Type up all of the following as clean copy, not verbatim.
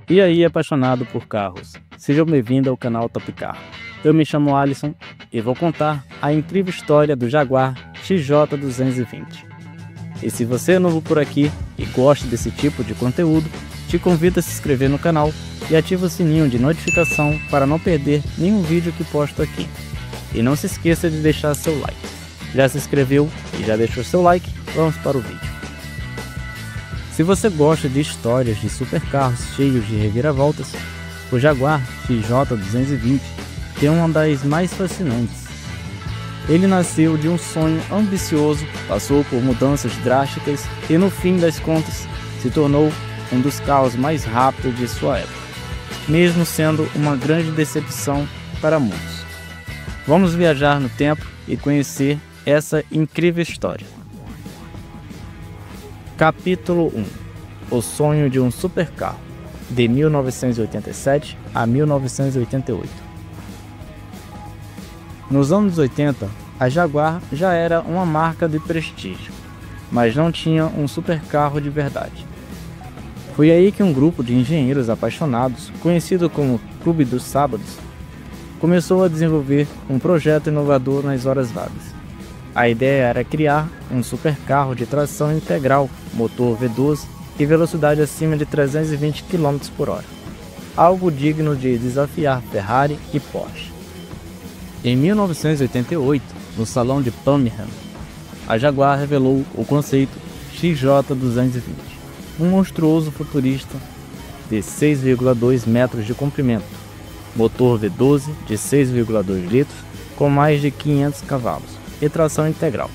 E aí, apaixonado por carros, seja bem-vindo ao canal Top Car. Eu me chamo Alisson e vou contar a incrível história do Jaguar XJ220. E se você é novo por aqui e gosta desse tipo de conteúdo, te convido a se inscrever no canal e ativa o sininho de notificação para não perder nenhum vídeo que posto aqui. E não se esqueça de deixar seu like. Já se inscreveu e já deixou seu like? Vamos para o vídeo. Se você gosta de histórias de supercarros cheios de reviravoltas, o Jaguar XJ220 tem uma das mais fascinantes. Ele nasceu de um sonho ambicioso, passou por mudanças drásticas e no fim das contas se tornou um dos carros mais rápidos de sua época, mesmo sendo uma grande decepção para muitos. Vamos viajar no tempo e conhecer essa incrível história. Capítulo 1. O sonho de um supercarro, de 1987 a 1988. Nos anos 80, a Jaguar já era uma marca de prestígio, mas não tinha um supercarro de verdade. Foi aí que um grupo de engenheiros apaixonados, conhecido como Clube dos Sábados, começou a desenvolver um projeto inovador nas horas vagas. A ideia era criar um supercarro de tração integral, motor V12 e velocidade acima de 320 km por hora, algo digno de desafiar Ferrari e Porsche. Em 1988, no Salão de Birmingham, a Jaguar revelou o conceito XJ220, um monstruoso futurista de 6,2 metros de comprimento, motor V12 de 6,2 litros com mais de 500 cavalos e tração integral.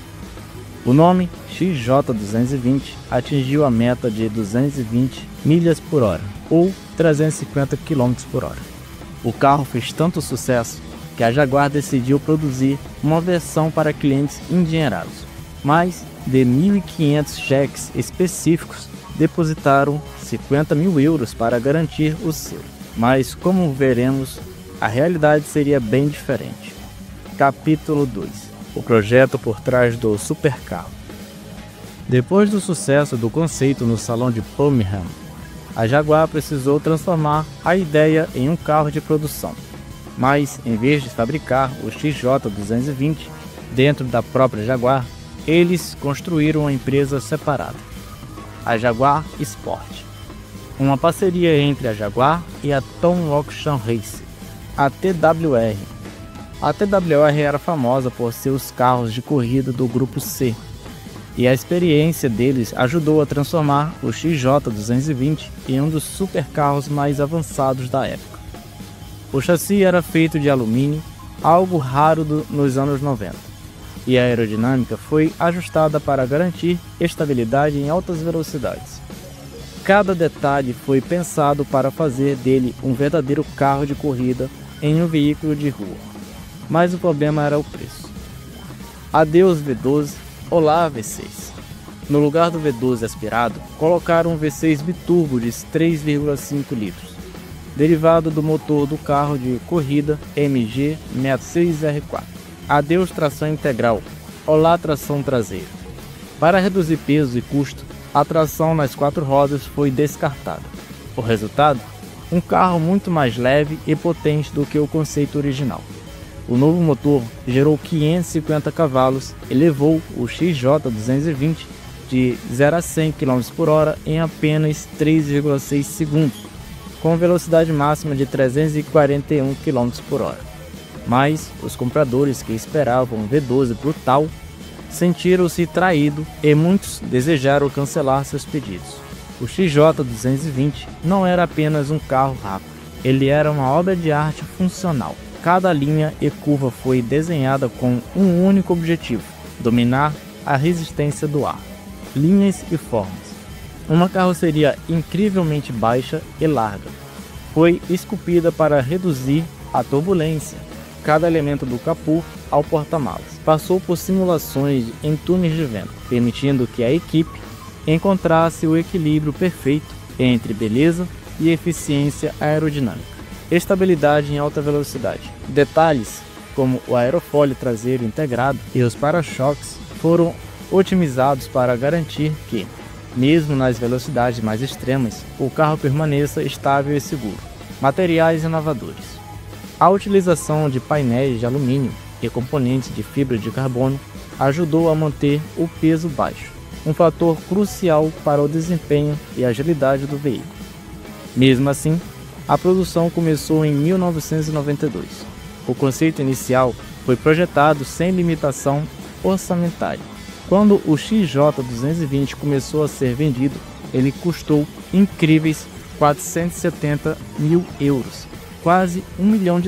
O nome XJ220 atingiu a meta de 220 milhas por hora, ou 350 km por hora. O carro fez tanto sucesso que a Jaguar decidiu produzir uma versão para clientes endinheirados. Mais de 1.500 cheques específicos depositaram 50 mil euros para garantir o selo. Mas, como veremos, a realidade seria bem diferente. Capítulo 2. O projeto por trás do supercarro. Depois do sucesso do conceito no Salão de Birmingham, a Jaguar precisou transformar a ideia em um carro de produção. Mas, em vez de fabricar o XJ220 dentro da própria Jaguar, eles construíram uma empresa separada, a Jaguar Sport, uma parceria entre a Jaguar e a Tom Auction Race, a TWR. A TWR era famosa por seus carros de corrida do Grupo C, e a experiência deles ajudou a transformar o XJ220 em um dos supercarros mais avançados da época. O chassi era feito de alumínio, algo raro nos anos 90, e a aerodinâmica foi ajustada para garantir estabilidade em altas velocidades. Cada detalhe foi pensado para fazer dele um verdadeiro carro de corrida em um veículo de rua. Mas o problema era o preço. Adeus V12, olá V6. No lugar do V12 aspirado, colocaram um V6 biturbo de 3,5 litros, derivado do motor do carro de corrida MG 66R4. Adeus tração integral, olá tração traseira. Para reduzir peso e custo, a tração nas 4 rodas foi descartada. O resultado? Um carro muito mais leve e potente do que o conceito original. O novo motor gerou 550 cavalos e levou o XJ220 de 0 a 100 km por hora em apenas 3,6 segundos, com velocidade máxima de 341 km por hora. Mas os compradores que esperavam um V12 brutal sentiram-se traídos e muitos desejaram cancelar seus pedidos. O XJ220 não era apenas um carro rápido, ele era uma obra de arte funcional. Cada linha e curva foi desenhada com um único objetivo: dominar a resistência do ar, linhas e formas. Uma carroceria incrivelmente baixa e larga foi esculpida para reduzir a turbulência. Cada elemento do capô ao porta-malas passou por simulações em túneis de vento, permitindo que a equipe encontrasse o equilíbrio perfeito entre beleza e eficiência aerodinâmica. Estabilidade em alta velocidade. Detalhes como o aerofólio traseiro integrado e os para-choques foram otimizados para garantir que, mesmo nas velocidades mais extremas, o carro permaneça estável e seguro. Materiais inovadores. A utilização de painéis de alumínio e componentes de fibra de carbono ajudou a manter o peso baixo, um fator crucial para o desempenho e agilidade do veículo. Mesmo assim, a produção começou em 1992. O conceito inicial foi projetado sem limitação orçamentária. Quando o XJ220 começou a ser vendido, ele custou incríveis 470 mil euros, quase $1 milhão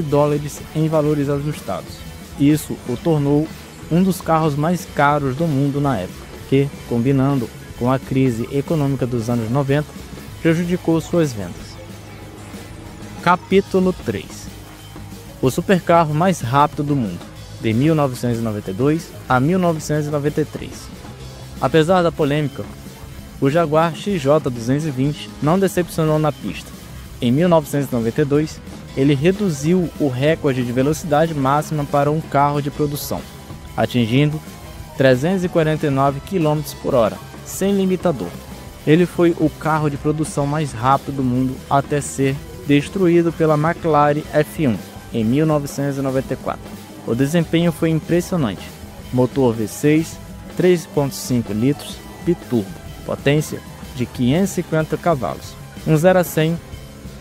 em valores ajustados. Isso o tornou um dos carros mais caros do mundo na época, que, combinando com a crise econômica dos anos 90, prejudicou suas vendas. Capítulo 3. O supercarro mais rápido do mundo, de 1992 a 1993. Apesar da polêmica, o Jaguar XJ220 não decepcionou na pista. Em 1992, ele reduziu o recorde de velocidade máxima para um carro de produção, atingindo 349 km por hora, sem limitador. Ele foi o carro de produção mais rápido do mundo até ser destruído pela McLaren F1 em 1994. O desempenho foi impressionante. Motor V6, 3.5 litros, biturbo, potência de 550 cavalos, 0 a 100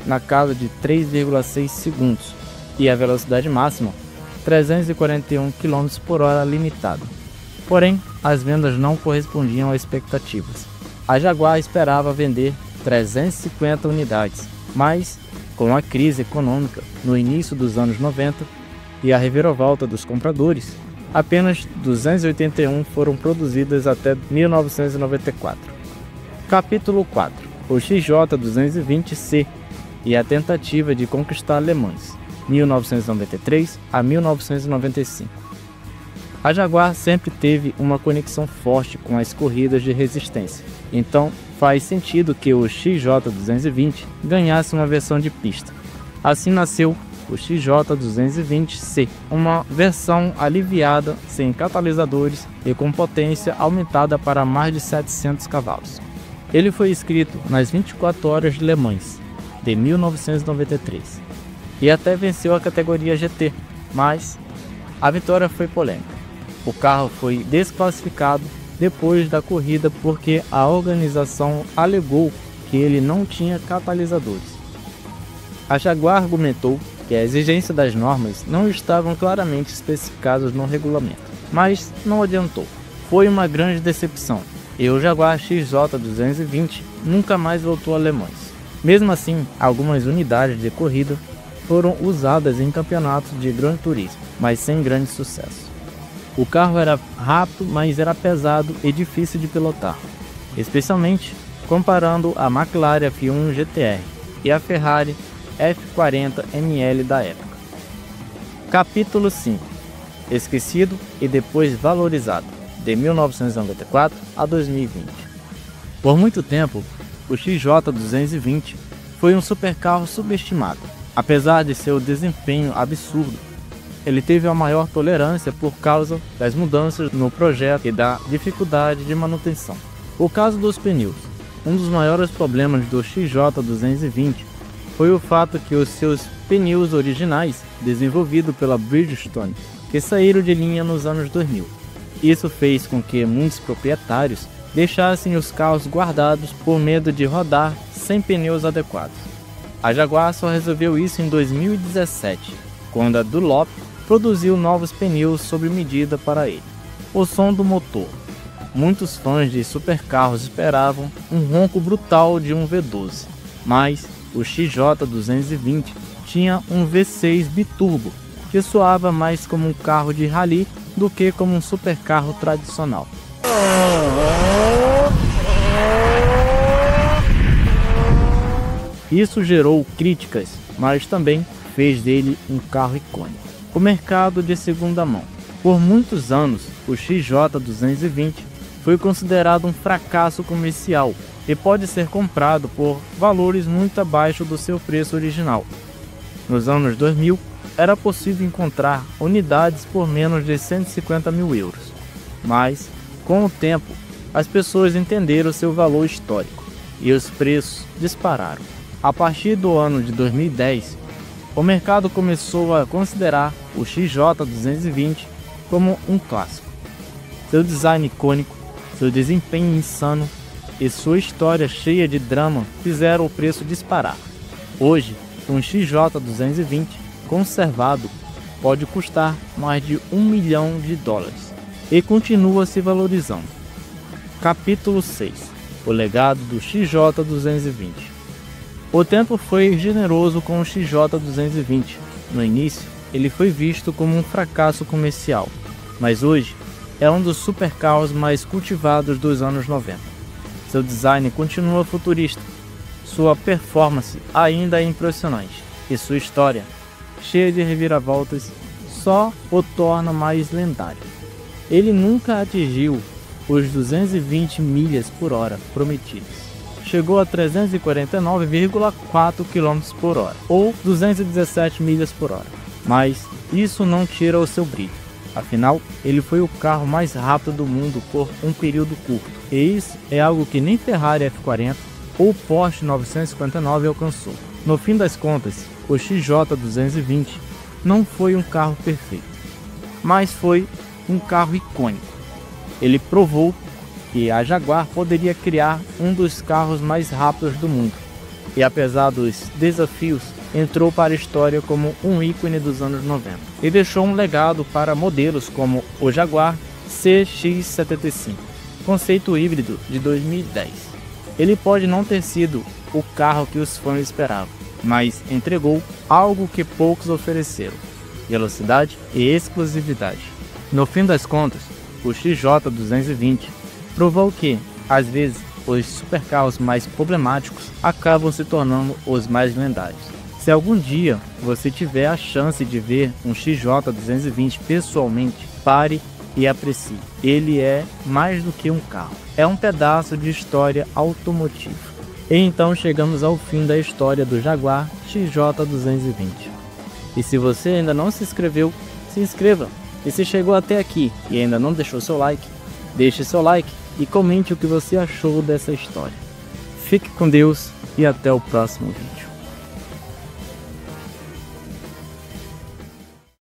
na casa de 3,6 segundos e a velocidade máxima 341 km por hora limitada. Porém, as vendas não correspondiam às expectativas. A Jaguar esperava vender 350 unidades, mas com a crise econômica no início dos anos 90 e a reviravolta dos compradores, apenas 281 foram produzidas até 1994. Capítulo 4. O XJ220C e a tentativa de conquistar Le Mans, 1993 a 1995. A Jaguar sempre teve uma conexão forte com as corridas de resistência, então faz sentido que o XJ220 ganhasse uma versão de pista. Assim nasceu o XJ220C, uma versão aliviada, sem catalisadores e com potência aumentada para mais de 700 cavalos. Ele foi escrito nas 24 horas de Le Mans, de 1993, e até venceu a categoria GT, mas a vitória foi polêmica. O carro foi desclassificado depois da corrida porque a organização alegou que ele não tinha catalisadores. A Jaguar argumentou que a exigência das normas não estavam claramente especificadas no regulamento, mas não adiantou. Foi uma grande decepção e o Jaguar XJ220 nunca mais voltou a Le Mans. Mesmo assim, algumas unidades de corrida foram usadas em campeonatos de Gran Turismo, mas sem grande sucesso. O carro era rápido, mas era pesado e difícil de pilotar, especialmente comparando a McLaren F1 GTR e a Ferrari F40 ML da época. Capítulo 5. Esquecido e depois valorizado, de 1994 a 2020. Por muito tempo, o XJ220 foi um supercarro subestimado. Apesar de seu desempenho absurdo, ele teve a maior tolerância por causa das mudanças no projeto e da dificuldade de manutenção. O caso dos pneus. Um dos maiores problemas do XJ220 foi o fato que os seus pneus originais, desenvolvidos pela Bridgestone, que saíram de linha nos anos 2000. Isso fez com que muitos proprietários deixassem os carros guardados por medo de rodar sem pneus adequados. A Jaguar só resolveu isso em 2017, quando a Dunlop produziu novos pneus sob medida para ele. O som do motor. Muitos fãs de supercarros esperavam um ronco brutal de um V12, mas o XJ220 tinha um V6 biturbo, que soava mais como um carro de rally do que como um supercarro tradicional. Isso gerou críticas, mas também fez dele um carro icônico. O mercado de segunda mão. Por muitos anos, o XJ220 foi considerado um fracasso comercial e pode ser comprado por valores muito abaixo do seu preço original. Nos anos 2000, era possível encontrar unidades por menos de 150 mil euros, mas, com o tempo, as pessoas entenderam seu valor histórico e os preços dispararam. A partir do ano de 2010, o mercado começou a considerar o XJ220 como um clássico. Seu design icônico, seu desempenho insano e sua história cheia de drama fizeram o preço disparar. Hoje, um XJ220 conservado pode custar mais de $1 milhão e continua se valorizando. Capítulo 6. O legado do XJ220. O tempo foi generoso com o XJ220. No início, ele foi visto como um fracasso comercial, mas hoje é um dos supercarros mais cultivados dos anos 90. Seu design continua futurista, sua performance ainda é impressionante e sua história, cheia de reviravoltas, só o torna mais lendário. Ele nunca atingiu os 220 milhas por hora prometidas. Chegou a 349,4 km por hora, ou 217 milhas por hora. Mas isso não tira o seu brilho. Afinal, ele foi o carro mais rápido do mundo por um período curto. E isso é algo que nem Ferrari F40 ou Porsche 959 alcançou. No fim das contas, o XJ220 não foi um carro perfeito, mas foi um carro icônico. Ele provou que a Jaguar poderia criar um dos carros mais rápidos do mundo. E apesar dos desafios, entrou para a história como um ícone dos anos 90 e deixou um legado para modelos como o Jaguar CX-75, conceito híbrido de 2010. Ele pode não ter sido o carro que os fãs esperavam, mas entregou algo que poucos ofereceram: velocidade e exclusividade. No fim das contas, o XJ220 provou que, às vezes, os supercarros mais problemáticos acabam se tornando os mais lendários. Se algum dia você tiver a chance de ver um XJ220 pessoalmente, pare e aprecie. Ele é mais do que um carro, é um pedaço de história automotiva. E então chegamos ao fim da história do Jaguar XJ220. E se você ainda não se inscreveu, se inscreva. E se chegou até aqui e ainda não deixou seu like, deixe seu like e comente o que você achou dessa história. Fique com Deus e até o próximo vídeo.